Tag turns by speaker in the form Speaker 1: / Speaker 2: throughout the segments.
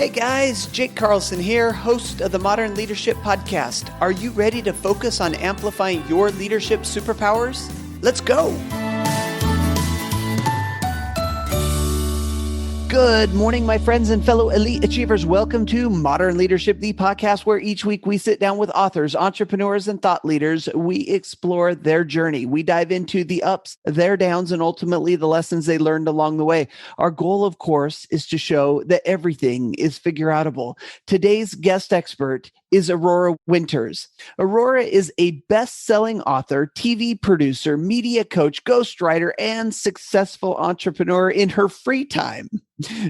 Speaker 1: Hey guys, Jake Carlson here, host of the Modern Leadership Podcast. Are you ready to focus on amplifying your leadership superpowers? Let's go. Good morning, my friends and fellow elite achievers. Welcome to Modern Leadership, the podcast where each week we sit down with authors, entrepreneurs, and thought leaders. We explore their journey. We dive into the ups, their downs, and ultimately the lessons they learned along the way. Our goal, of course, is to show that everything is figure-outable. Today's guest expert is Aurora Winters. Aurora is a best-selling author, TV producer, media coach, ghostwriter, and successful entrepreneur in her free time.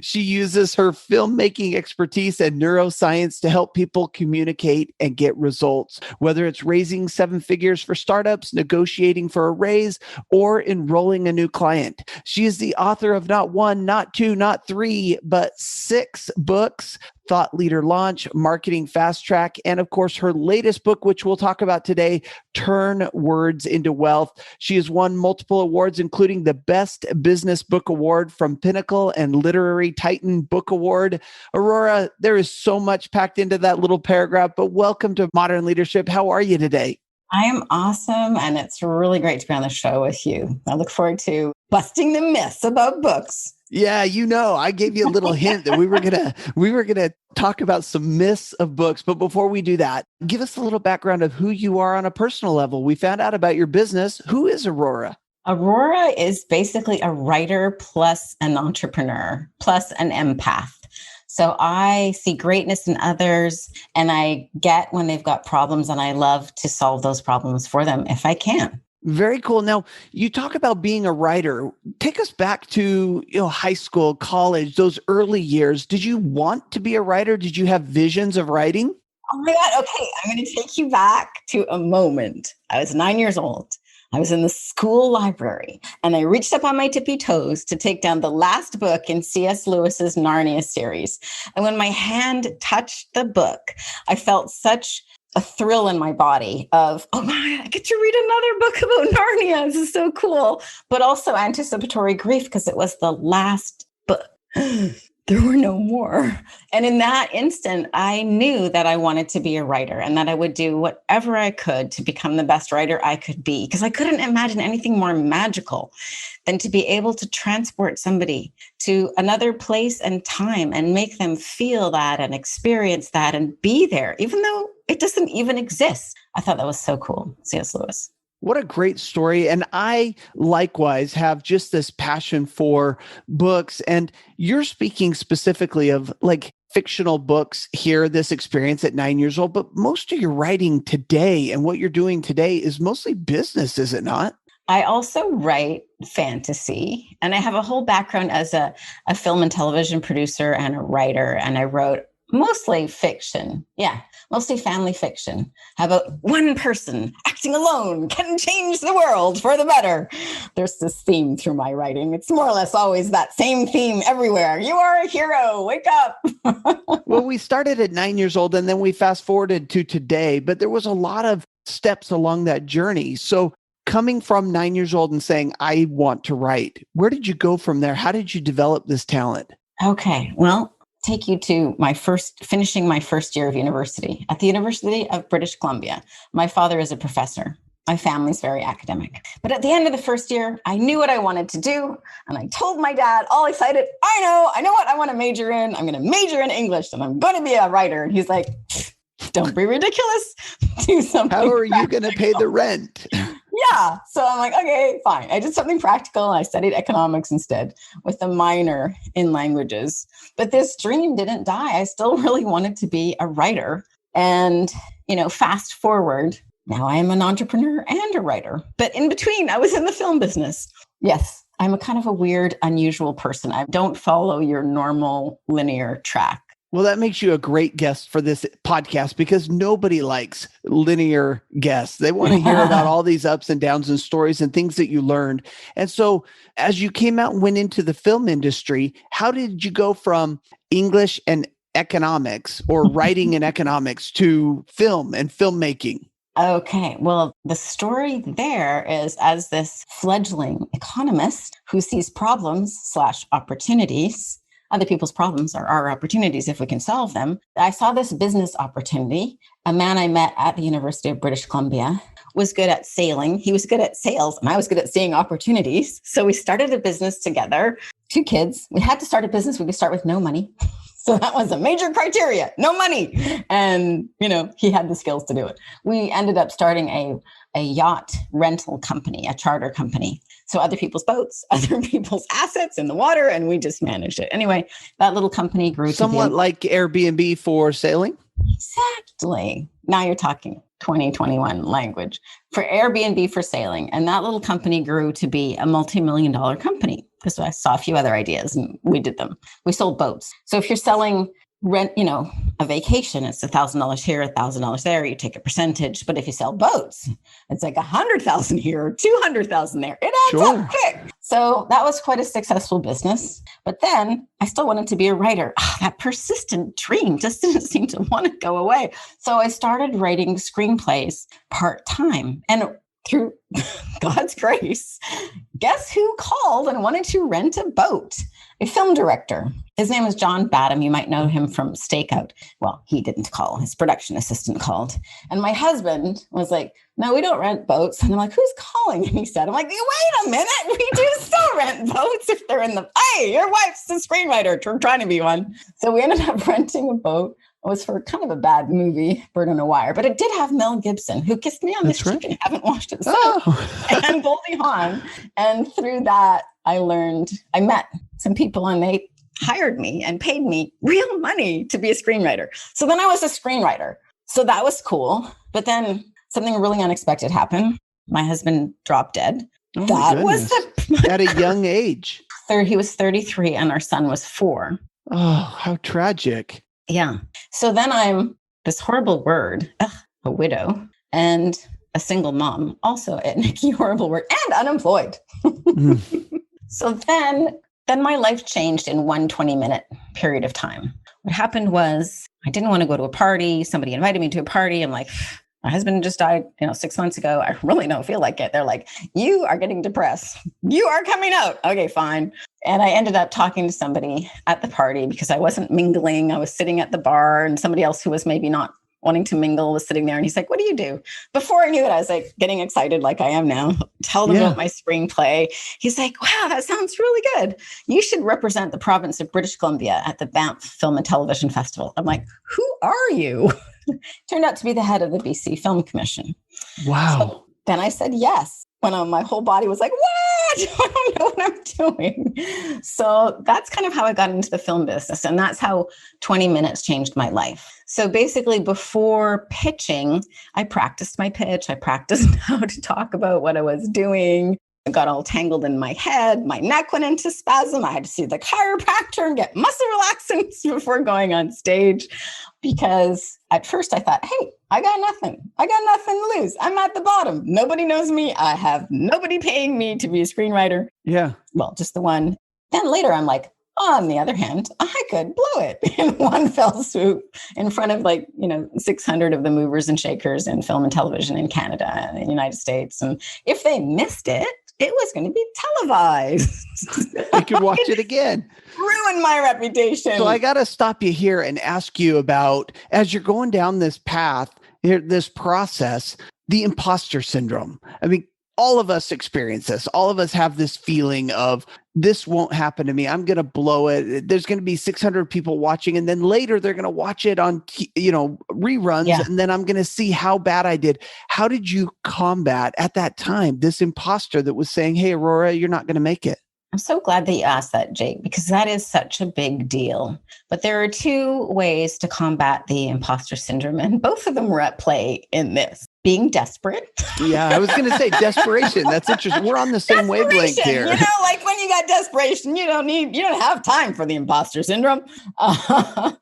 Speaker 1: She uses her filmmaking expertise and neuroscience to help people communicate and get results, whether it's raising seven figures for startups, negotiating for a raise, or enrolling a new client. She is the author of not one, not two, not three, but 6 books: Thought Leader Launch, Marketing Fast Track, and of course, her latest book, which we'll talk about today, Turn Words into Wealth. She has won multiple awards, including the Best Business Book Award from Pinnacle and Literary Titan Book Award. Aurora, there is so much packed into that little paragraph, but welcome to Modern Leadership. How are you today?
Speaker 2: I am awesome, and it's really great to be on the show with you. I look forward to busting the myths about books.
Speaker 1: Yeah, I gave you a little hint that we were gonna talk about some myths of books. But before we do that, give us a little background of who you are on a personal level. We found out about your business. Who is Aurora?
Speaker 2: Aurora is basically a writer plus an entrepreneur plus an empath. So I see greatness in others, and I get when they've got problems, and I love to solve those problems for them if I can.
Speaker 1: Very cool. Now, you talk about being a writer. Take us back to high school, college, those early years. Did you want to be a writer? Did you have visions of writing?
Speaker 2: Oh my God. Okay. I'm going to take you back to a moment. I was 9 years old. I was in the school library, and I reached up on my tippy toes to take down the last book in C.S. Lewis's Narnia series. And when my hand touched the book, I felt such a thrill in my body of, oh my, I get to read another book about Narnia. This is so cool. But also anticipatory grief because it was the last book. There were no more. And in that instant, I knew that I wanted to be a writer and that I would do whatever I could to become the best writer I could be, because I couldn't imagine anything more magical than to be able to transport somebody to another place and time and make them feel that and experience that and be there, even though it doesn't even exist. I thought that was so cool. C.S. Lewis.
Speaker 1: What a great story. And I likewise have just this passion for books. And you're speaking specifically of like fictional books here, this experience at 9 years old, but most of your writing today and what you're doing today is mostly business, is it not?
Speaker 2: I also write fantasy, and I have a whole background as a film and television producer and a writer. And I wrote mostly fiction. Yeah, mostly family fiction. How about one person acting alone can change the world for the better? There's this theme through my writing. It's more or less always that same theme everywhere. You are a hero. Wake up.
Speaker 1: Well, we started at 9 years old and then we fast forwarded to today, but there was a lot of steps along that journey. So coming from 9 years old and saying, I want to write, where did you go from there? How did you develop this talent?
Speaker 2: Okay, well, take you to finishing my first year of university at the University of British Columbia. My father is a professor. My family's very academic. But at the end of the first year, I knew what I wanted to do. And I told my dad, all excited, I know what I want to major in. I'm going to major in English and I'm going to be a writer. And he's like, don't be ridiculous. Do something.
Speaker 1: How are you going to pay the rent?
Speaker 2: Yeah. So I'm like, okay, fine. I did something practical. I studied economics instead with a minor in languages. But this dream didn't die. I still really wanted to be a writer. And, fast forward, now I am an entrepreneur and a writer. But in between, I was in the film business. Yes, I'm a kind of a weird, unusual person. I don't follow your normal linear track.
Speaker 1: Well, that makes you a great guest for this podcast because nobody likes linear guests. They want to hear about all these ups and downs and stories and things that you learned. And so as you came out and went into the film industry, how did you go from English and economics or writing and economics to film and filmmaking?
Speaker 2: Okay, well, the story there is as this fledgling economist who sees problems/opportunities, other people's problems are our opportunities if we can solve them. I saw this business opportunity. A man I met at the University of British Columbia was good at sailing. He was good at sales, and I was good at seeing opportunities. So we started a business together. 2 kids. We had to start a business. We could start with no money. So that was a major criteria, no money. And, he had the skills to do it. We ended up starting a yacht rental company, a charter company. So other people's boats, other people's assets in the water, and we just managed it. Anyway, that little company grew
Speaker 1: somewhat like Airbnb for sailing.
Speaker 2: Exactly. Now you're talking 2021 language for Airbnb for sailing. And that little company grew to be a multi-million-dollar company because I saw a few other ideas and we did them. We sold boats. So if you're selling rent, a vacation, it's $1,000 here, $1,000 there. You take a percentage. But if you sell boats, it's like 100,000 here, 200,000 there. It adds up quick. So that was quite a successful business. But then I still wanted to be a writer. That persistent dream just didn't seem to want to go away. So I started writing screenplays part-time. And through God's grace, guess who called and wanted to rent a boat? A film director. His name was John Badham. You might know him from Stakeout. Well, he didn't call. His production assistant called. And my husband was like, no, we don't rent boats. And I'm like, who's calling? And he said, I'm like, wait a minute. We do still rent boats if they're in the, hey, your wife's a screenwriter. We're trying to be one. So we ended up renting a boat. It was for kind of a bad movie, Bird on a Wire, but it did have Mel Gibson, who kissed me on the cheek. I haven't watched it since. And Goldie Hawn. And through that, I met some people and they hired me and paid me real money to be a screenwriter. So then I was a screenwriter. So that was cool. But then something really unexpected happened. My husband dropped dead.
Speaker 1: Oh,
Speaker 2: that was
Speaker 1: at a young age.
Speaker 2: He was 33 and our son was 4.
Speaker 1: Oh, how tragic.
Speaker 2: Yeah. So then I'm this horrible word, a widow, and a single mom, also a Nikki horrible word, and unemployed. So then my life changed in one 20-minute period of time. What happened was I didn't want to go to a party. Somebody invited me to a party. I'm like, my husband just died, 6 months ago. I really don't feel like it. They're like, you are getting depressed. You are coming out. Okay, fine. And I ended up talking to somebody at the party because I wasn't mingling. I was sitting at the bar and somebody else who was maybe not wanting to mingle was sitting there. And he's like, what do you do? Before I knew it, I was like getting excited like I am now. Tell them about my screenplay. He's like, wow, that sounds really good. You should represent the province of British Columbia at the Banff Film and Television Festival. I'm like, who are you? Turned out to be the head of the BC Film Commission.
Speaker 1: Wow.
Speaker 2: So then I said yes. When my whole body was like, what? I don't know what I'm doing. So that's kind of how I got into the film business. And that's how 20 minutes changed my life. So basically before pitching, I practiced my pitch. I practiced how to talk about what I was doing. I got all tangled in my head. My neck went into spasm. I had to see the chiropractor and get muscle relaxants before going on stage. Because at first I thought, hey, I got nothing to lose. I'm at the bottom. Nobody knows me. I have nobody paying me to be a screenwriter.
Speaker 1: Yeah.
Speaker 2: Well, just the one. Then later I'm like, on the other hand, I could blow it in one fell swoop in front of 600 of the movers and shakers in film and television in Canada and the United States. And if they missed it, it was going to be televised.
Speaker 1: You could watch it again.
Speaker 2: Ruin my reputation.
Speaker 1: So I got to stop you here and ask you about, as you're going down this path, this process, the imposter syndrome. I mean, all of us experience this. All of us have this feeling of this won't happen to me. I'm going to blow it. There's going to be 600 people watching. And then later they're going to watch it on, reruns. Yeah. And then I'm going to see how bad I did. How did you combat at that time this imposter that was saying, hey, Aurora, you're not going to make it?
Speaker 2: I'm so glad that you asked that, Jake, because that is such a big deal. But there are 2 ways to combat the imposter syndrome, and both of them were at play in this. Being desperate.
Speaker 1: Yeah, I was going to say desperation. That's interesting. We're on the same wavelength here.
Speaker 2: Like when you got desperation, you don't have time for the imposter syndrome. I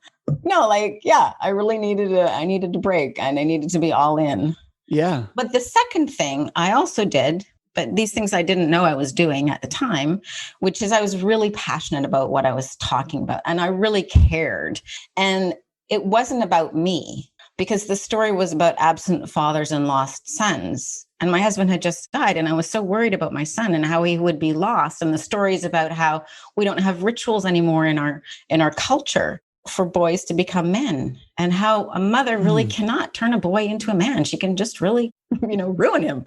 Speaker 2: really needed to break and I needed to be all in.
Speaker 1: Yeah.
Speaker 2: But the second thing I also did, but these things I didn't know I was doing at the time, which is I was really passionate about what I was talking about and I really cared. And it wasn't about me. because the story was about absent fathers and lost sons. And my husband had just died, and I was so worried about my son and how he would be lost. And the stories about how we don't have rituals anymore in our culture for boys to become men, and how a mother really cannot turn a boy into a man. She can just really, ruin him.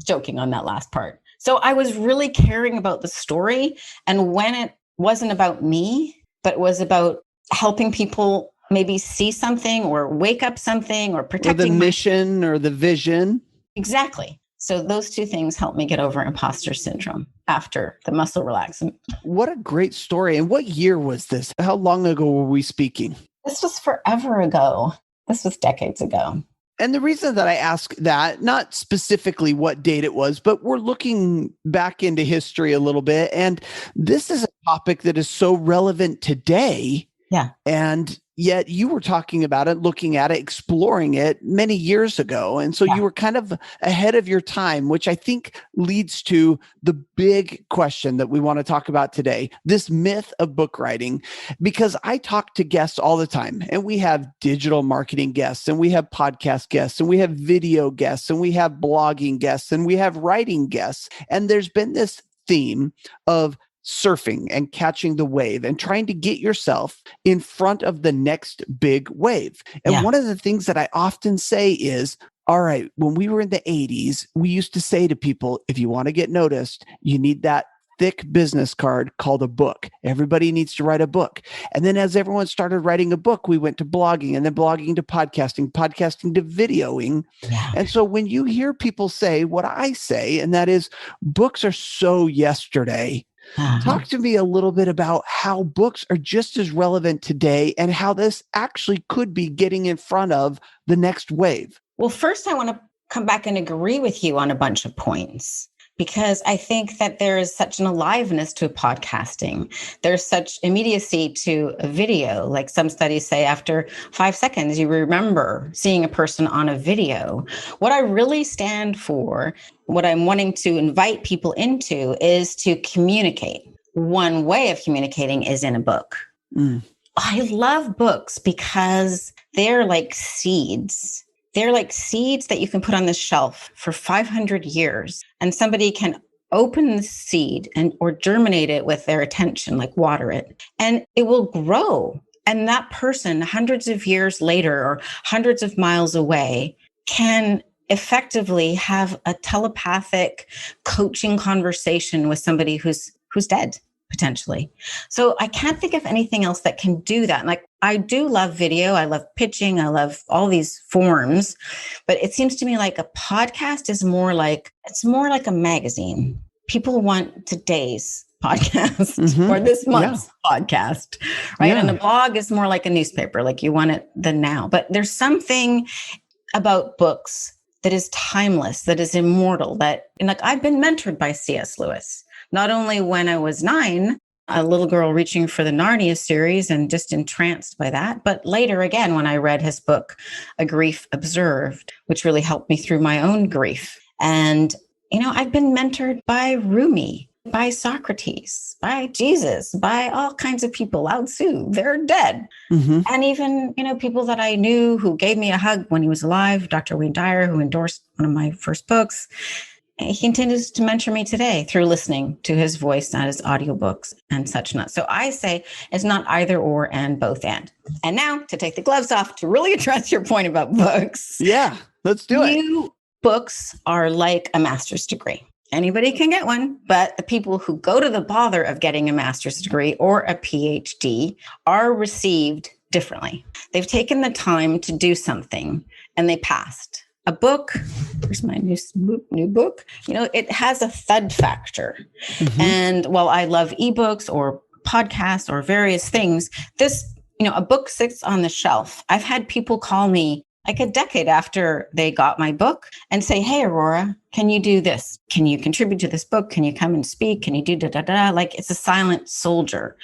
Speaker 2: Joking on that last part. So I was really caring about the story. And when it wasn't about me, but it was about helping people maybe see something or wake up something or protecting
Speaker 1: the mission or the vision.
Speaker 2: Exactly. So those two things helped me get over imposter syndrome after the muscle relaxant.
Speaker 1: What a great story. And what year was this? How long ago were we speaking?
Speaker 2: This was forever ago. This was decades ago.
Speaker 1: And the reason that I ask that, not specifically what date it was, but we're looking back into history a little bit. And this is a topic that is so relevant today.
Speaker 2: Yeah.
Speaker 1: And yet you were talking about it, looking at it, exploring it many years ago. And so you were kind of ahead of your time, which I think leads to the big question that we want to talk about today, this myth of book writing, because I talk to guests all the time, and we have digital marketing guests, and we have podcast guests, and we have video guests, and we have blogging guests, and we have writing guests. And there's been this theme of surfing and catching the wave and trying to get yourself in front of the next big wave. And one of the things that I often say is, all right, when we were in the 80s, we used to say to people, if you want to get noticed, you need that thick business card called a book. Everybody needs to write a book. And then as everyone started writing a book, we went to blogging, and then blogging to podcasting, podcasting to videoing.
Speaker 2: Yeah.
Speaker 1: And so when you hear people say what I say, and that is books are so yesterday, talk to me a little bit about how books are just as relevant today and how this actually could be getting in front of the next wave.
Speaker 2: Well, first, I want to come back and agree with you on a bunch of points, because I think that there is such an aliveness to podcasting. There's such immediacy to a video. Like some studies say, after 5 seconds, you remember seeing a person on a video. What I really stand for, what I'm wanting to invite people into, is to communicate. One way of communicating is in a book. I love books because they're like seeds. They're like seeds that you can put on the shelf for 500 years, and somebody can open the seed or germinate it with their attention, like water it, and it will grow. And that person, hundreds of years later or hundreds of miles away, can effectively have a telepathic coaching conversation with somebody who's dead, potentially. So I can't think of anything else that can do that. Like, I do love video. I love pitching. I love all these forms, but it seems to me like a podcast is more like a magazine. People want today's podcast or this month's podcast, right?
Speaker 1: Yeah.
Speaker 2: And a blog is more like a newspaper. Like, you want it the now, but there's something about books that is timeless, that is immortal, and like, I've been mentored by C.S. Lewis. Not only when I was 9, a little girl reaching for the Narnia series and just entranced by that, but later again, when I read his book, A Grief Observed, which really helped me through my own grief. And, I've been mentored by Rumi, by Socrates, by Jesus, by all kinds of people. Lao Tzu, they're dead. And even, people that I knew who gave me a hug when he was alive, Dr. Wayne Dyer, who endorsed one of my first books. He continues to mentor me today through listening to his voice and his audiobooks and such not. So I say it's not either or and both and. And now to take the gloves off to really address your point about books.
Speaker 1: Yeah, let's do it.
Speaker 2: Books are like a master's degree. Anybody can get one, but the people who go to the bother of getting a master's degree or a PhD are received differently. They've taken the time to do something and they passed. A book, here's my new book, it has a thud factor. And while I love ebooks or podcasts or various things, this, a book sits on the shelf. I've had people call me like a decade after they got my book and say, hey, Aurora, can you do this? Can you contribute to this book? Can you come and speak? Can you do da-da-da? Like, it's a silent soldier.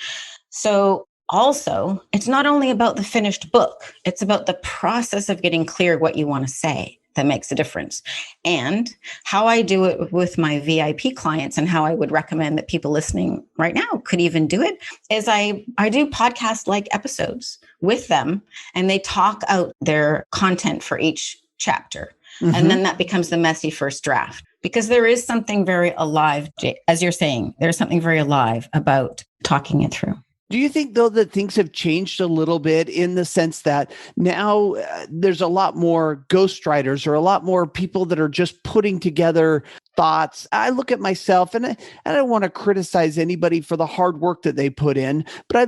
Speaker 2: So also, it's not only about the finished book. It's about the process of getting clear what you want to say. that makes a difference. And how I do it with my VIP clients and how I would recommend that people listening right now could even do it is I do podcast-like episodes with them, and they talk out their content for each chapter. And then that becomes the messy first draft, because there is something very alive, as you're saying, there's something very alive about talking it through.
Speaker 1: Do you think, though, that things have changed a little bit in the sense that now there's a lot more ghostwriters or a lot more people that are just putting together thoughts? I look at myself, and I don't want to criticize anybody for the hard work that they put in, but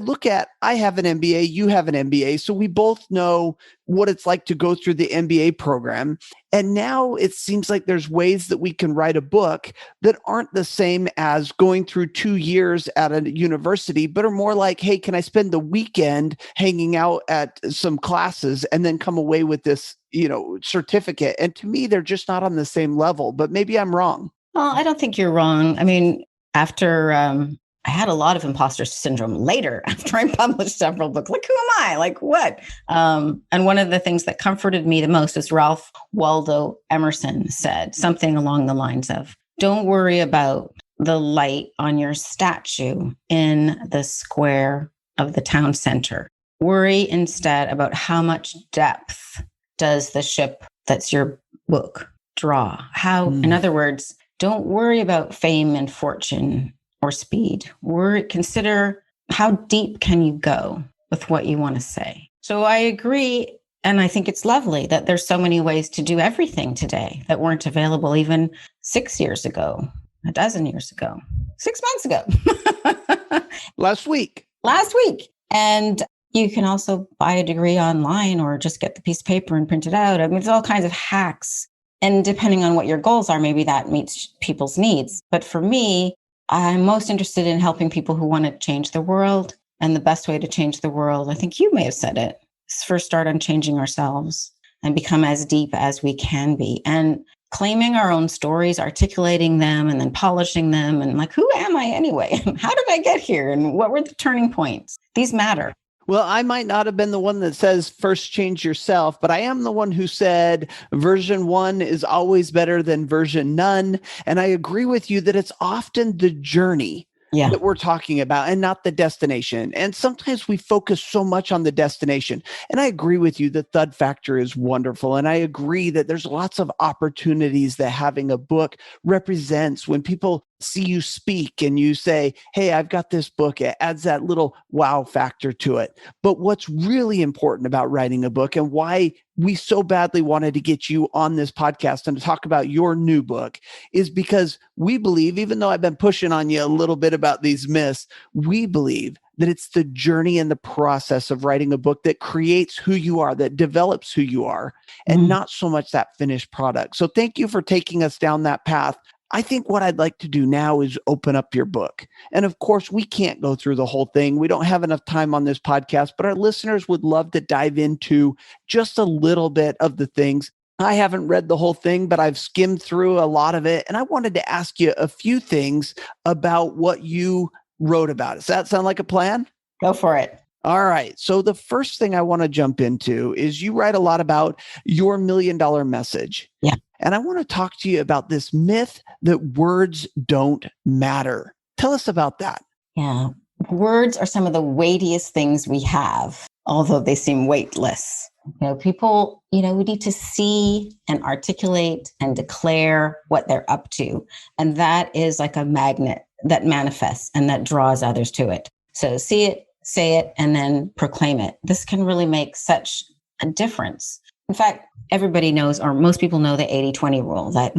Speaker 1: I have an MBA, you have an MBA, so we both know what it's like to go through the MBA program. And now it seems like there's ways that we can write a book that aren't the same as going through 2 years at a university, but are more like, hey, can I spend the weekend hanging out at some classes and then come away with this, certificate? And to me, they're just not on the same level, but maybe I'm wrong.
Speaker 2: Well, I don't think you're wrong. I mean, after I had a lot of imposter syndrome later after I published several books. Like, who am I? Like, what? And one of the things that comforted me the most is Ralph Waldo Emerson said something along the lines of, don't worry about the light on your statue in the square of the town center. Worry instead about how much depth does the ship that's your book draw? In other words, don't worry about fame and fortune or speed. Consider how deep can you go with what you want to say. So I agree. And I think it's lovely that there's so many ways to do everything today that weren't available even 6 years ago, a dozen years ago, 6 months ago.
Speaker 1: Last week.
Speaker 2: And you can also buy a degree online or just get the piece of paper and print it out. I mean, there's all kinds of hacks. And depending on what your goals are, maybe that meets people's needs. But for me, I'm most interested in helping people who want to change the world. And the best way to change the world, I think you may have said it, is first start on changing ourselves and become as deep as we can be. And claiming our own stories, articulating them, and then polishing them. And like, who am I anyway? How did I get here? And what were the turning points? These matter.
Speaker 1: Well, I might not have been the one that says first change yourself, but I am the one who said version 1 is always better than version none. And I agree with you that it's often the journey that we're talking about and not the destination. And sometimes we focus so much on the destination. And I agree with you that thud factor is wonderful. And I agree that there's lots of opportunities that having a book represents. When people see you speak and you say, hey, I've got this book, it adds that little wow factor to it. But what's really important about writing a book, and why we so badly wanted to get you on this podcast and to talk about your new book, is because we believe, even though I've been pushing on you a little bit about these myths, we believe that it's the journey and the process of writing a book that creates who you are, that develops who you are, and not so much that finished product. So thank you for taking us down that path. I think what I'd like to do now is open up your book. And of course, we can't go through the whole thing. We don't have enough time on this podcast, but our listeners would love to dive into just a little bit of the things. I haven't read the whole thing, but I've skimmed through a lot of it. And I wanted to ask you a few things about what you wrote about. Does that sound like a plan?
Speaker 2: Go for it.
Speaker 1: All right. So the first thing I want to jump into is you write a lot about your $1 million message.
Speaker 2: Yeah.
Speaker 1: And I want to talk to you about this myth that words don't matter. Tell us about that.
Speaker 2: Yeah. Words are some of the weightiest things we have, although they seem weightless. People, we need to see and articulate and declare what they're up to. And that is like a magnet that manifests and that draws others to it. So see it, say it, and then proclaim it. This can really make such a difference. In fact, everybody knows, or most people know, the 80-20 rule that,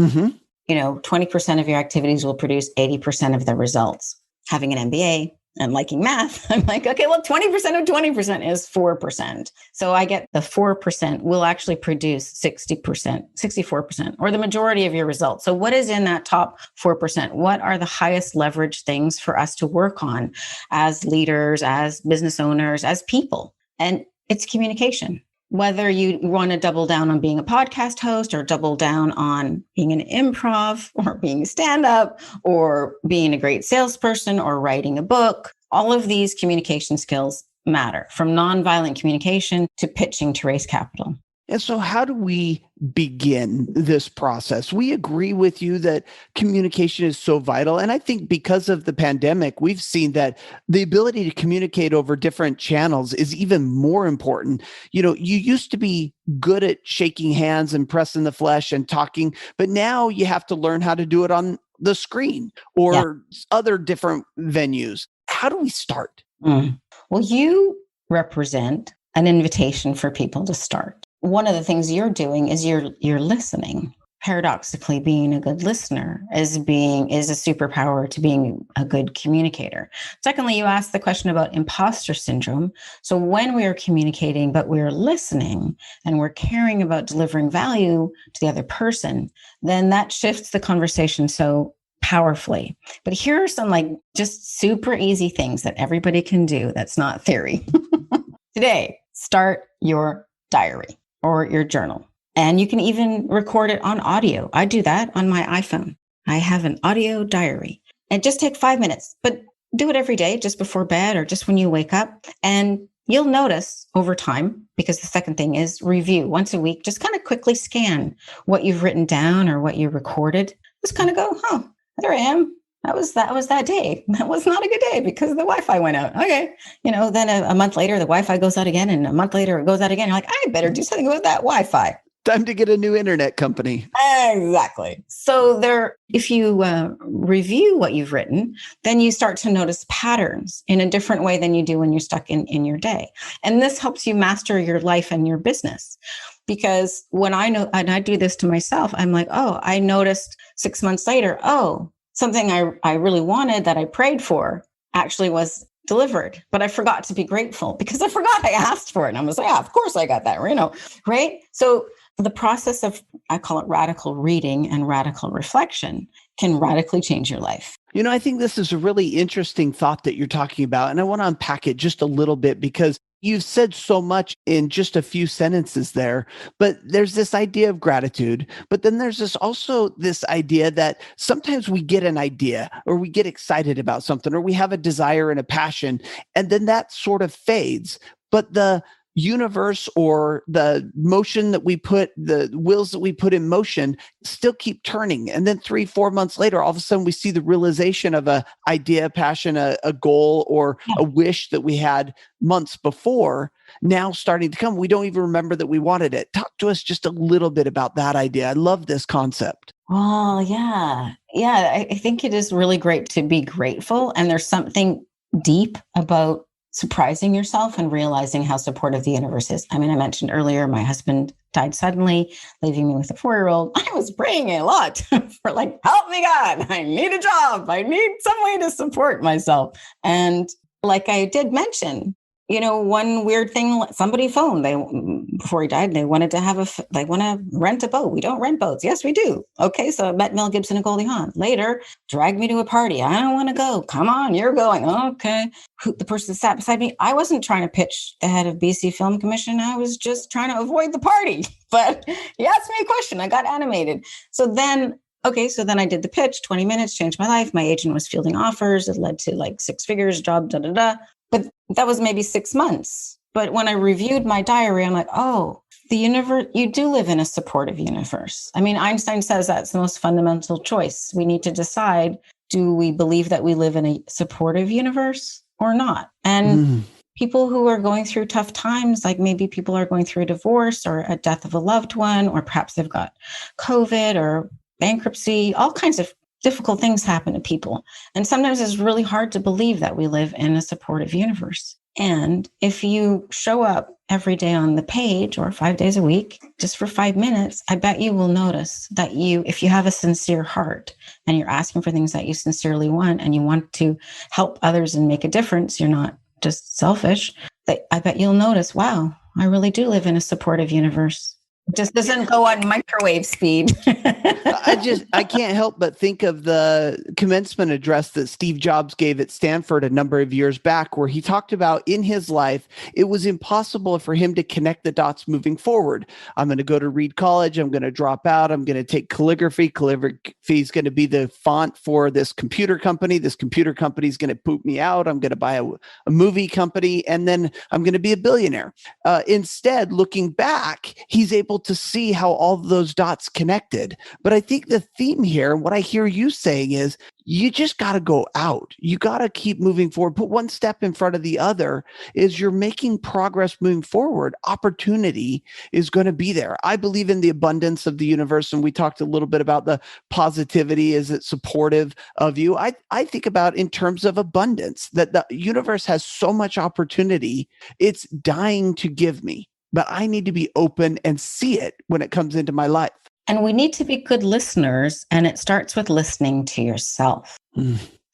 Speaker 2: 20% of your activities will produce 80% of the results. Having an MBA and liking math, I'm like, okay, well, 20% of 20% is 4%. So I get the 4% will actually produce 60%, 64%, or the majority of your results. So what is in that top 4%? What are the highest leverage things for us to work on as leaders, as business owners, as people? And it's communication. Whether you want to double down on being a podcast host or double down on being an improv or being stand-up or being a great salesperson or writing a book, all of these communication skills matter, from nonviolent communication to pitching to raise capital.
Speaker 1: And so how do we begin this process? We agree with you that communication is so vital. And I think because of the pandemic, we've seen that the ability to communicate over different channels is even more important. You used to be good at shaking hands and pressing the flesh and talking, but now you have to learn how to do it on the screen
Speaker 2: Yeah.
Speaker 1: or other different venues. How do we start?
Speaker 2: Well, you represent an invitation for people to start. One of the things you're doing is you're listening. Paradoxically, being a good listener is a superpower to being a good communicator. Secondly, you asked the question about imposter syndrome. So when we are communicating, but we're listening and we're caring about delivering value to the other person, then that shifts the conversation so powerfully. But here are some just super easy things that everybody can do. That's not theory. Today, start your diary or your journal. And you can even record it on audio. I do that on my iPhone. I have an audio diary. And just take 5 minutes, but do it every day, just before bed or just when you wake up. And you'll notice over time, because the second thing is review once a week. Just kind of quickly scan what you've written down or what you recorded. Just kind of go, there I am. That was that day. That was not a good day because the Wi-Fi went out. Okay. Then a month later, the Wi-Fi goes out again. And a month later, it goes out again. You're like, I better do something about that Wi-Fi.
Speaker 1: Time to get a new internet company.
Speaker 2: Exactly. So if you review what you've written, then you start to notice patterns in a different way than you do when you're stuck in your day. And this helps you master your life and your business. Because when and I do this to myself, I'm like, I noticed 6 months later, something I really wanted that I prayed for actually was delivered, but I forgot to be grateful because I forgot I asked for it. And I was like, of course I got that, right? So the process of, I call it radical reading and radical reflection, can radically change your life.
Speaker 1: I think this is a really interesting thought that you're talking about. And I want to unpack it just a little bit because you've said so much in just a few sentences there, but there's this idea of gratitude, but then there's also this idea that sometimes we get an idea or we get excited about something or we have a desire and a passion, and then that sort of fades. But the universe or the motion that the wheels that we put in motion still keep turning. And then 3-4 months later, all of a sudden we see the realization of a idea, a passion, a goal, or a wish that we had months before now starting to come. We don't even remember that we wanted it. Talk to us just a little bit about that idea. I love this concept.
Speaker 2: Oh, yeah. Yeah. I think it is really great to be grateful. And there's something deep about surprising yourself and realizing how supportive the universe is. I mentioned earlier, my husband died suddenly, leaving me with a 4-year-old. I was praying a lot for help me God, I need a job. I need some way to support myself. And like I did mention, one weird thing, somebody phoned, before he died, they wanted to they want to rent a boat. We don't rent boats. Yes, we do. Okay. So I met Mel Gibson and Goldie Hawn. Later, dragged me to a party. I don't want to go. Come on, you're going. Okay. The person that sat beside me, I wasn't trying to pitch the head of BC Film Commission. I was just trying to avoid the party. But he asked me a question. I got animated. So then I did the pitch, 20 minutes, changed my life. My agent was fielding offers. It led to 6 figures, job, But that was maybe 6 months. But when I reviewed my diary, I'm like, the universe, you do live in a supportive universe. Einstein says that's the most fundamental choice. We need to decide, do we believe that we live in a supportive universe or not? And people who are going through tough times, maybe people are going through a divorce or a death of a loved one, or perhaps they've got COVID or bankruptcy, all kinds of difficult things happen to people. And sometimes it's really hard to believe that we live in a supportive universe. And if you show up every day on the page or 5 days a week, just for 5 minutes, I bet you will notice that if you have a sincere heart and you're asking for things that you sincerely want and you want to help others and make a difference, you're not just selfish, I bet you'll notice, wow, I really do live in a supportive universe. It just doesn't go on microwave speed.
Speaker 1: I can't help but think of the commencement address that Steve Jobs gave at Stanford a number of years back, where he talked about in his life, it was impossible for him to connect the dots moving forward. I'm going to go to Reed College. I'm going to drop out. I'm going to take calligraphy. Calligraphy is going to be the font for this computer company. This computer company is going to poop me out. I'm going to buy a movie company, and then I'm going to be a billionaire. Instead, looking back, he's able to see how all of those dots connected. But I think the theme here, what I hear you saying is, you just got to go out. You got to keep moving forward. Put one step in front of the other. Is you're making progress moving forward. Opportunity is going to be there. I believe in the abundance of the universe. And we talked a little bit about the positivity. Is it supportive of you? I think about in terms of abundance, that the universe has so much opportunity. It's dying to give me, but I need to be open and see it when it comes into my life.
Speaker 2: And we need to be good listeners. And it starts with listening to yourself.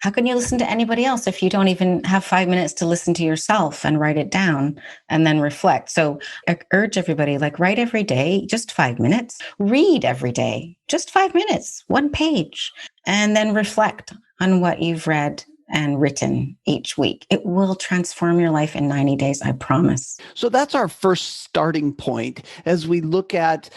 Speaker 2: How can you listen to anybody else if you don't even have 5 minutes to listen to yourself and write it down and then reflect? So I urge everybody, write every day, just 5 minutes. Read every day, just 5 minutes, one page, and then reflect on what you've read and written each week. It will transform your life in 90 days, I promise.
Speaker 1: So that's our first starting point as we look at,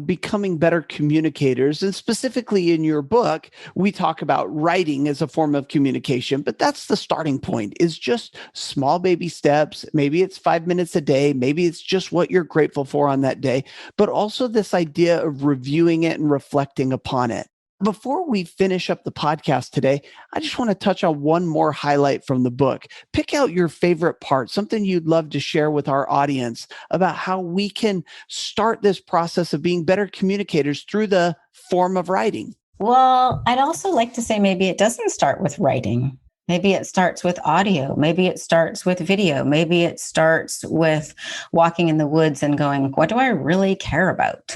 Speaker 1: becoming better communicators. And specifically in your book, we talk about writing as a form of communication, but that's the starting point, is just small baby steps. Maybe it's 5 minutes a day. Maybe it's just what you're grateful for on that day, but also this idea of reviewing it and reflecting upon it. Before we finish up the podcast today, I just want to touch on one more highlight from the book. Pick out your favorite part, something you'd love to share with our audience about how we can start this process of being better communicators through the form of writing.
Speaker 2: Well, I'd also like to say maybe it doesn't start with writing. Maybe it starts with audio. Maybe it starts with video. Maybe it starts with walking in the woods and going, what do I really care about?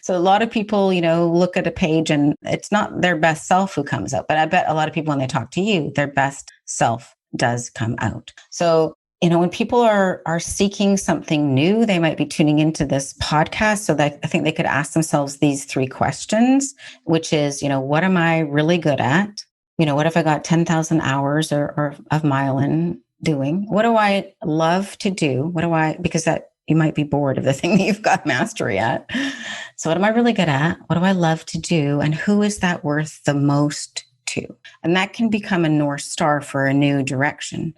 Speaker 2: So a lot of people, look at a page and it's not their best self who comes out. But I bet a lot of people, when they talk to you, their best self does come out. So, when people are seeking something new, they might be tuning into this podcast. So that I think they could ask themselves these 3 questions, which is, what am I really good at? What if I got 10,000 hours or of myelin doing? What do I love to do? Because you might be bored of the thing that you've got mastery at. So what am I really good at? What do I love to do? And who is that worth the most to? And that can become a North Star for a new direction.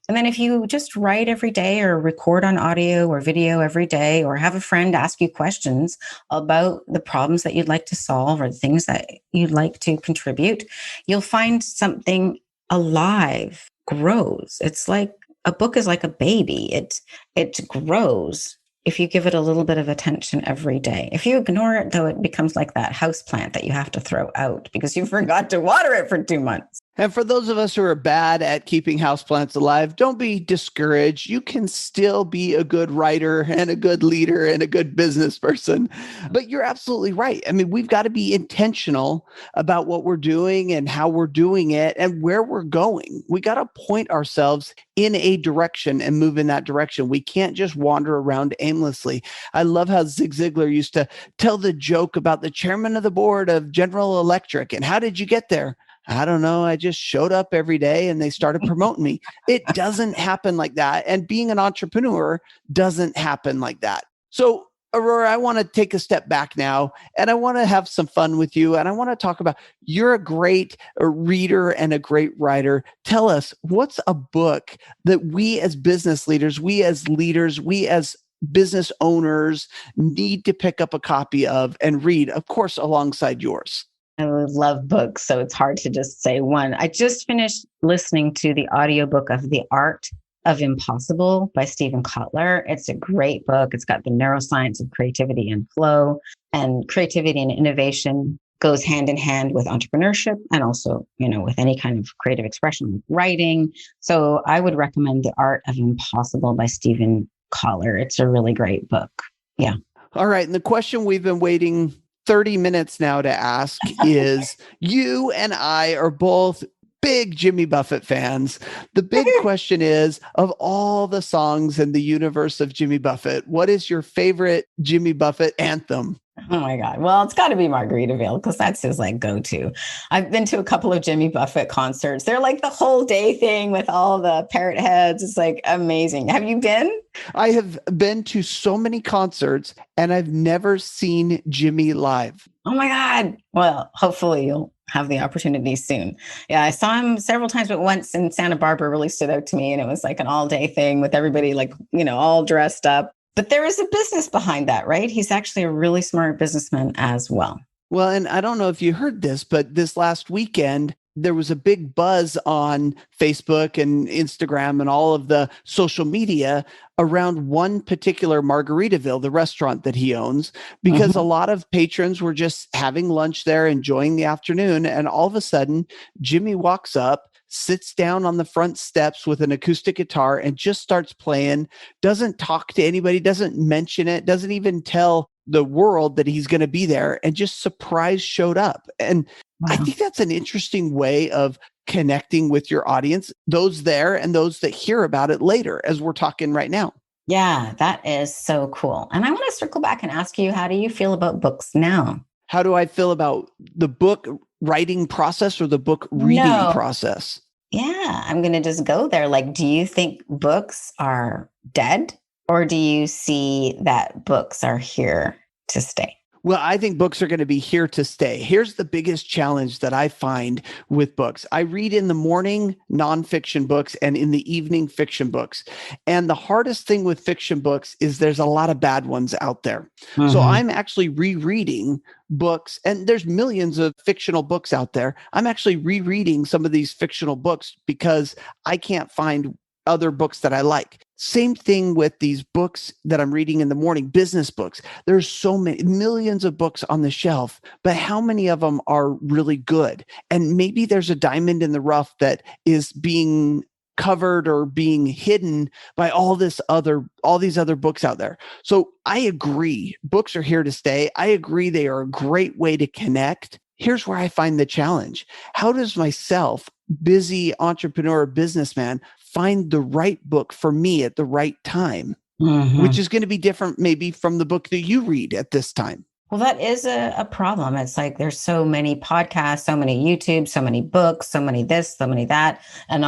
Speaker 2: And then if you just write every day or record on audio or video every day, or have a friend ask you questions about the problems that you'd like to solve or the things that you'd like to contribute, you'll find something alive grows. It's like a book is like a baby. It grows if you give it a little bit of attention every day. If you ignore it, though, it becomes like that house plant that you have to throw out because you forgot to water it for 2 months.
Speaker 1: And for those of us who are bad at keeping houseplants alive, don't be discouraged. You can still be a good writer and a good leader and a good business person. But you're absolutely right. I mean, we've got to be intentional about what we're doing and how we're doing it and where we're going. We got to point ourselves in a direction and move in that direction. We can't just wander around aimlessly. I love how Zig Ziglar used to tell the joke about the chairman of the board of General Electric. And how did you get there? I don't know. I just showed up every day and they started promoting me. It doesn't happen like that. And being an entrepreneur doesn't happen like that. So, Aurora, I want to take a step back now and I want to have some fun with you. And I want to talk about, you're a great reader and a great writer. Tell us, what's a book that we as business leaders, we as leaders, we as business owners need to pick up a copy of and read, of course, alongside yours?
Speaker 2: I love books, so it's hard to just say one. I just finished listening to the audiobook of The Art of Impossible by Stephen Kotler. It's a great book. It's got the neuroscience of creativity and flow, and creativity and innovation goes hand in hand with entrepreneurship and also, with any kind of creative expression, like writing. So I would recommend The Art of Impossible by Stephen Kotler. It's a really great book. Yeah.
Speaker 1: All right. And the question we've been waiting 30 minutes now to ask is, you and I are both big Jimmy Buffett fans. The big question is, of all the songs in the universe of Jimmy Buffett, what is your favorite Jimmy Buffett anthem?
Speaker 2: Oh my God. Well, it's got to be Margaritaville because that's his like go-to. I've been to a couple of Jimmy Buffett concerts. They're like the whole day thing with all the parrot heads. It's like amazing. Have you been?
Speaker 1: I have been to so many concerts and I've never seen Jimmy live.
Speaker 2: Oh my God. Well, hopefully you'll have the opportunity soon. Yeah, I saw him several times, but once in Santa Barbara really stood out to me. And it was like an all-day thing with everybody like, all dressed up. But there is a business behind that, right? He's actually a really smart businessman as well.
Speaker 1: Well, and I don't know if you heard this, but this last weekend, there was a big buzz on Facebook and Instagram and all of the social media around one particular Margaritaville, the restaurant that he owns, because a lot of patrons were just having lunch there, enjoying the afternoon. And all of a sudden, Jimmy walks up, sits down on the front steps with an acoustic guitar and just starts playing, doesn't talk to anybody, doesn't mention it, doesn't even tell the world that he's going to be there, and just surprise showed up. And I think that's an interesting way of connecting with your audience, those there and those that hear about it later, as we're talking right now.
Speaker 2: Yeah, that is so cool. And I want to circle back and ask you, how do you feel about books now?
Speaker 1: How do I feel about the book writing process or the book reading process?
Speaker 2: Yeah, I'm going to just go there. Like, do you think books are dead, or do you see that books are here to stay?
Speaker 1: Well, I think books are going to be here to stay. Here's the biggest challenge that I find with books. I read in the morning nonfiction books and in the evening fiction books. And the hardest thing with fiction books is there's a lot of bad ones out there. So I'm actually rereading books, and there's millions of fictional books out there. I'm actually rereading some of these fictional books because I can't find other books that I like. Same thing with these books that I'm reading in the morning, business books. There's so many, millions of books on the shelf, but how many of them are really good? And maybe there's a diamond in the rough that is being covered or being hidden by all these other books out there. So I agree, books are here to stay. I agree they are a great way to connect. Here's where I find the challenge. How does myself, busy entrepreneur, businessman, find the right book for me at the right time, which is going to be different maybe from the book that you read at this time?
Speaker 2: Well, that is a problem. It's like there's so many podcasts, so many YouTube, so many books, so many this, so many that. And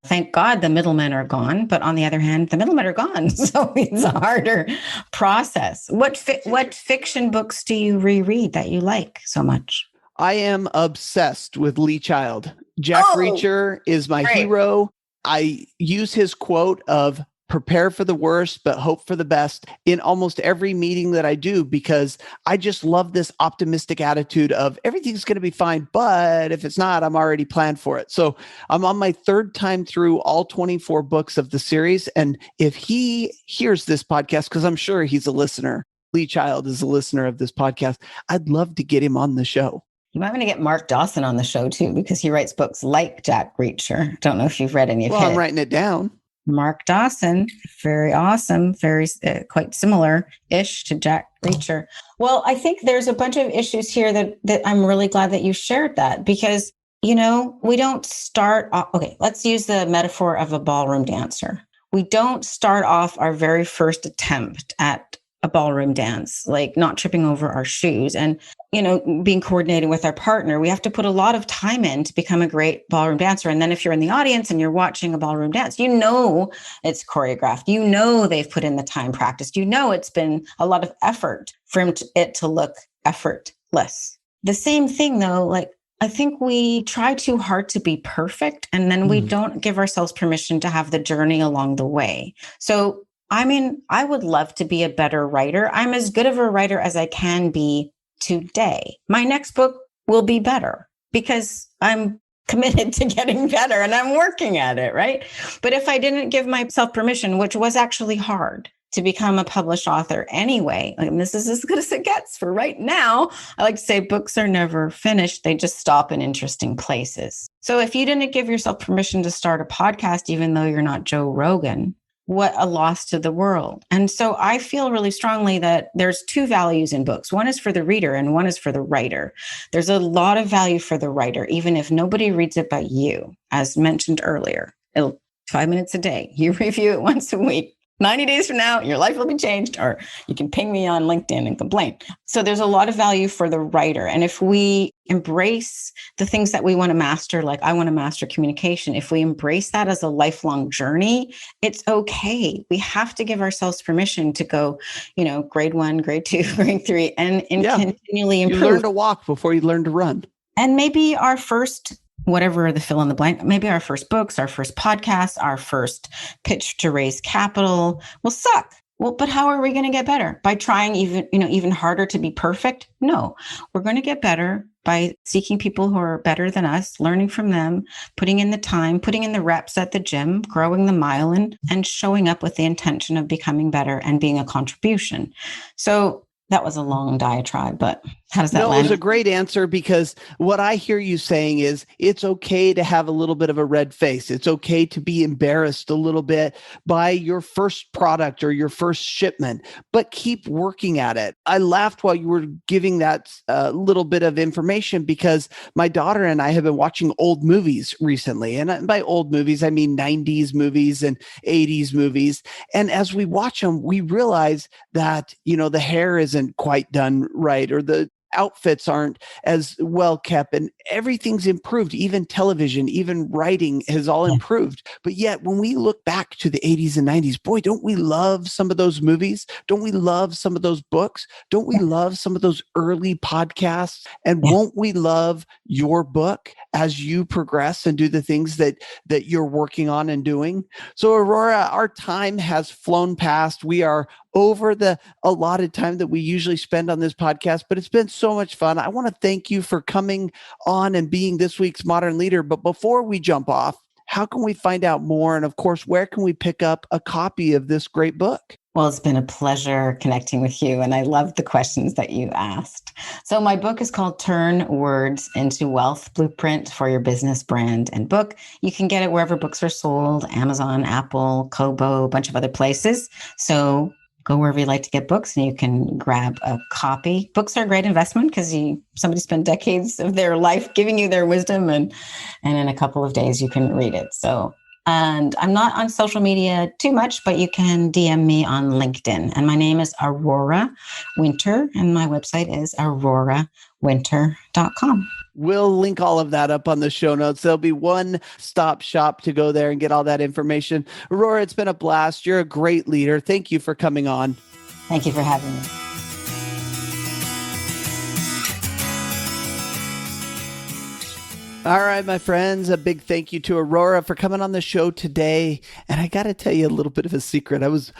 Speaker 2: thank God the middlemen are gone. But on the other hand, the middlemen are gone. So it's a harder process. What fiction books do you reread that you like so much?
Speaker 1: I am obsessed with Lee Child. Jack Reacher is my hero. I use his quote of prepare for the worst, but hope for the best in almost every meeting that I do, because I just love this optimistic attitude of everything's going to be fine. But if it's not, I'm already planned for it. So I'm on my third time through all 24 books of the series. And if he hears this podcast, because I'm sure he's a listener, Lee Child is a listener of this podcast, I'd love to get him on the show.
Speaker 2: You might want to get Mark Dawson on the show too, because he writes books like Jack Reacher. Don't know if you've read any of his.
Speaker 1: Well, I'm writing it down.
Speaker 2: Mark Dawson, very awesome, very quite similar-ish to Jack Reacher. Well, I think there's a bunch of issues here that I'm really glad that you shared that, because, we don't start off. Okay, let's use the metaphor of a ballroom dancer. We don't start off our very first attempt at a ballroom dance, like not tripping over our shoes and, being coordinated with our partner. We have to put a lot of time in to become a great ballroom dancer. And then if you're in the audience and you're watching a ballroom dance, it's choreographed, they've put in the time practiced, it's been a lot of effort for it to look effortless. The same thing though, like I think we try too hard to be perfect, and then we don't give ourselves permission to have the journey along the way. So I would love to be a better writer. I'm as good of a writer as I can be today. My next book will be better because I'm committed to getting better and I'm working at it, right? But if I didn't give myself permission, which was actually hard to become a published author anyway, and this is as good as it gets for right now, I like to say books are never finished. They just stop in interesting places. So if you didn't give yourself permission to start a podcast, even though you're not Joe Rogan, what a loss to the world. And so I feel really strongly that there's two values in books. One is for the reader and one is for the writer. There's a lot of value for the writer, even if nobody reads it but you, as mentioned earlier. 5 minutes a day. You review it once a week. 90 days from now, your life will be changed, or you can ping me on LinkedIn and complain. So there's a lot of value for the writer. And if we embrace the things that we want to master, like I want to master communication, if we embrace that as a lifelong journey, it's okay. We have to give ourselves permission to go, grade 1, grade 2, grade 3, and continually improve.
Speaker 1: You learn to walk before you learn to run.
Speaker 2: And maybe our first, whatever the fill in the blank, maybe our first books, our first podcasts, our first pitch to raise capital will suck. Well, but how are we going to get better? By trying even harder to be perfect? No, we're going to get better by seeking people who are better than us, learning from them, putting in the time, putting in the reps at the gym, growing the mile, and showing up with the intention of becoming better and being a contribution. So that was a long diatribe, but how does that land?
Speaker 1: No, it was a great answer, because what I hear you saying is it's okay to have a little bit of a red face. It's okay to be embarrassed a little bit by your first product or your first shipment, but keep working at it. I laughed while you were giving that little bit of information, because my daughter and I have been watching old movies recently. And by old movies, I mean 90s movies and 80s movies. And as we watch them, we realize that, the hair isn't quite done right, or the outfits aren't as well kept, and everything's improved. Even television, even writing has all improved. But yet when we look back to the 80s and 90s, boy, don't we love some of those movies? Don't we love some of those books? Don't we love some of those early podcasts? And won't we love your book as you progress and do the things that you're working on and doing? So Aurora, our time has flown past. We are over the allotted time that we usually spend on this podcast, but it's been so much fun. I want to thank you for coming on and being this week's Modern Leader. But before we jump off, how can we find out more? And of course, where can we pick up a copy of this great book?
Speaker 2: Well, it's been a pleasure connecting with you, and I love the questions that you asked. So my book is called Turn Words into Wealth: Blueprint for Your Business, Brand, and Book. You can get it wherever books are sold: Amazon, Apple, Kobo, a bunch of other places. So go wherever you like to get books and you can grab a copy. Books are a great investment because somebody spent decades of their life giving you their wisdom, and in a couple of days you can read it. So, and I'm not on social media too much, but you can DM me on LinkedIn. And my name is Aurora Winter, and my website is aurorawinter.com.
Speaker 1: We'll link all of that up on the show notes. There'll be one-stop shop to go there and get all that information. Aurora, it's been a blast. You're a great leader. Thank you for coming on.
Speaker 2: Thank you for having me.
Speaker 1: All right, my friends, a big thank you to Aurora for coming on the show today. And I got to tell you a little bit of a secret. I was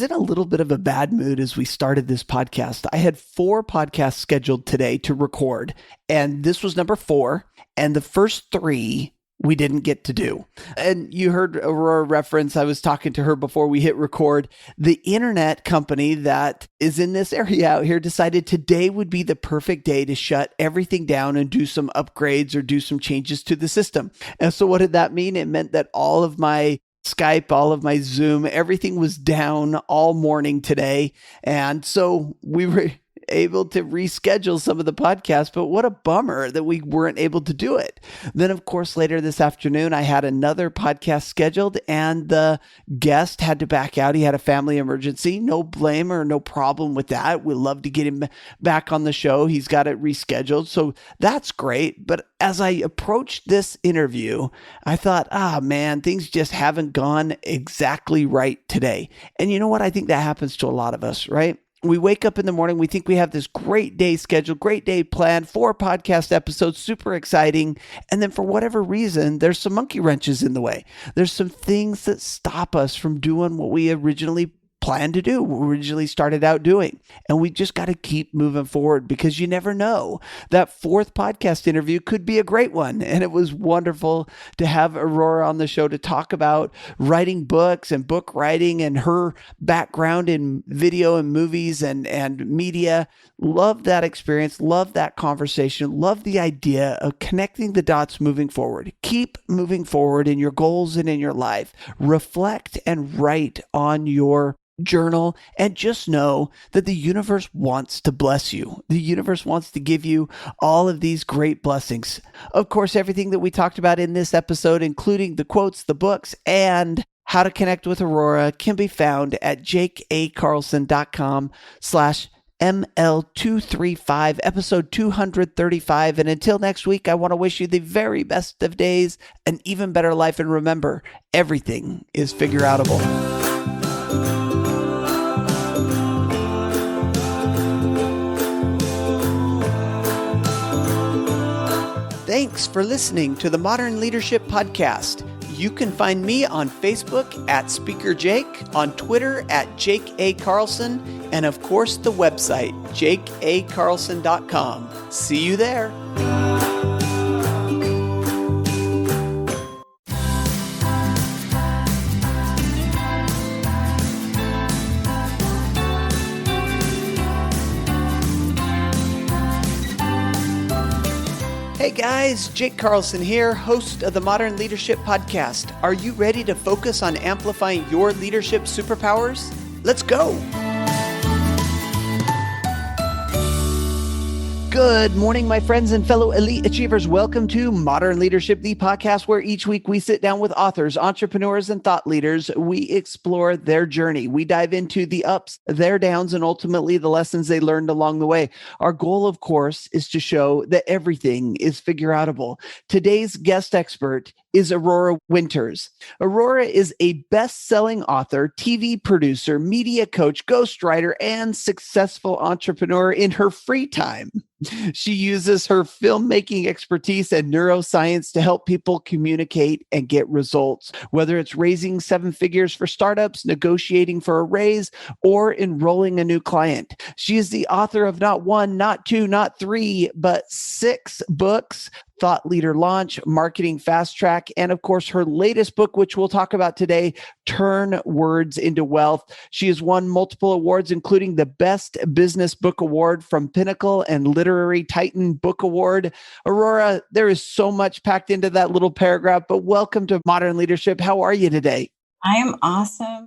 Speaker 1: in a little bit of a bad mood as we started this podcast. I had 4 podcasts scheduled today to record, and this was number 4. And the first 3 we didn't get to do. And you heard Aurora reference, I was talking to her before we hit record. The internet company that is in this area out here decided today would be the perfect day to shut everything down and do some upgrades or do some changes to the system. And so what did that mean? It meant that all of my Skype, all of my Zoom, everything was down all morning today. And so we were able to reschedule some of the podcasts, but what a bummer that we weren't able to do it. Then, of course, later this afternoon, I had another podcast scheduled and the guest had to back out. He had a family emergency. No blame or no problem with that. We'd love to get him back on the show. He's got it rescheduled. So that's great. But as I approached this interview, I thought, man, things just haven't gone exactly right today. And you know what? I think that happens to a lot of us, right? We wake up in the morning, we think we have this great day scheduled, great day planned, 4 podcast episodes, super exciting. And then for whatever reason, there's some monkey wrenches in the way. There's some things that stop us from doing what we originally planned to do, originally started out doing. And we just got to keep moving forward because you never know. That fourth podcast interview could be a great one. And it was wonderful to have Aurora on the show to talk about writing books and book writing and her background in video and movies and media. Love that experience. Love that conversation. Love the idea of connecting the dots moving forward. Keep moving forward in your goals and in your life. Reflect and write on your journal and just know that the universe wants to bless you. The universe wants to give you all of these great blessings. Of course, everything that we talked about in this episode, including the quotes, the books, and how to connect with Aurora, can be found at jakeacarlson.com/ML235, episode 235. And until next week, I want to wish you the very best of days, an even better life. And remember, everything is figure outable. Thanks for listening to the Modern Leadership Podcast. You can find me on Facebook at Speaker Jake, on Twitter at Jake A. Carlson, and of course the website, jakeacarlson.com. See you there. Hey guys, Jake Carlson here, host of the Modern Leadership Podcast. Are you ready to focus on amplifying your leadership superpowers? Let's go. Good morning, my friends and fellow elite achievers. Welcome to Modern Leadership, the podcast where each week we sit down with authors, entrepreneurs, and thought leaders. We explore their journey. We dive into the ups, their downs, and ultimately the lessons they learned along the way. Our goal, of course, is to show that everything is figure outable. Today's guest expert is Aurora Winters. Aurora is a best-selling author, TV producer, media coach, ghostwriter, and successful entrepreneur in her free time. She uses her filmmaking expertise and neuroscience to help people communicate and get results, whether it's raising seven figures for startups, negotiating for a raise, or enrolling a new client. She is the author of not one, not two, not three, but 6 books: Thought Leader Launch, Marketing Fast Track, and of course, her latest book, which we'll talk about today, Turn Words into Wealth. She has won multiple awards, including the Best Business Book Award from Pinnacle and Literary Titan Book Award. Aurora, there is so much packed into that little paragraph, but welcome to Modern Leadership. How are you today?
Speaker 2: I am awesome.